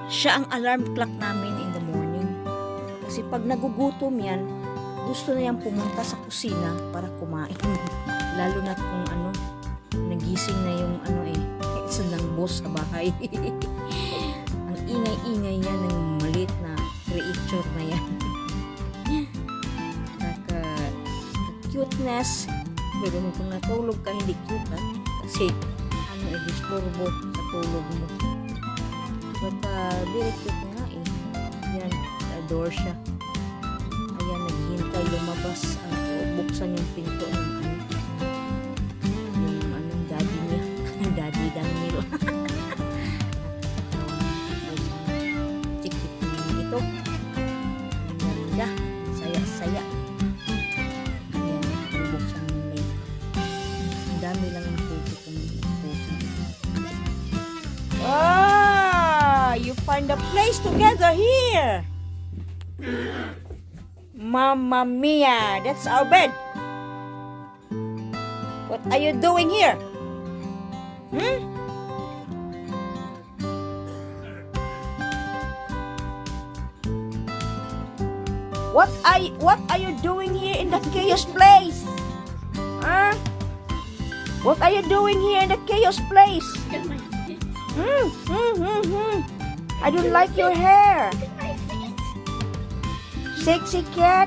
Siya ang alarm clock namin in the morning. Kasi pag nagugutom yan, gusto na yan pumunta sa kusina para kumain. Lalo na kung nagising na yung isa ng boss sa bahay. Ang ingay-ingay yan ng maliit na creature na yan. Cuteness. Pero kung natulog ka, hindi cute ha? Kasi disturbo sa tulog mo. But very cute nga eh. Yan, adore siya. Ayan, naghihintay lumabas. Buksan yung pinto ng yung daddy niya. Daddy Daniel. Chikit ito. Ang ganda. Saya-saya. Ayan, bubuksan yung leg. Ang dami lang yung puso kong puso. You find a place together here. Mamma mia, that's our bed. What are you doing here? What are you doing here in the chaos place? What are you doing here in the chaos place? I don't like your hair. Sexy cat.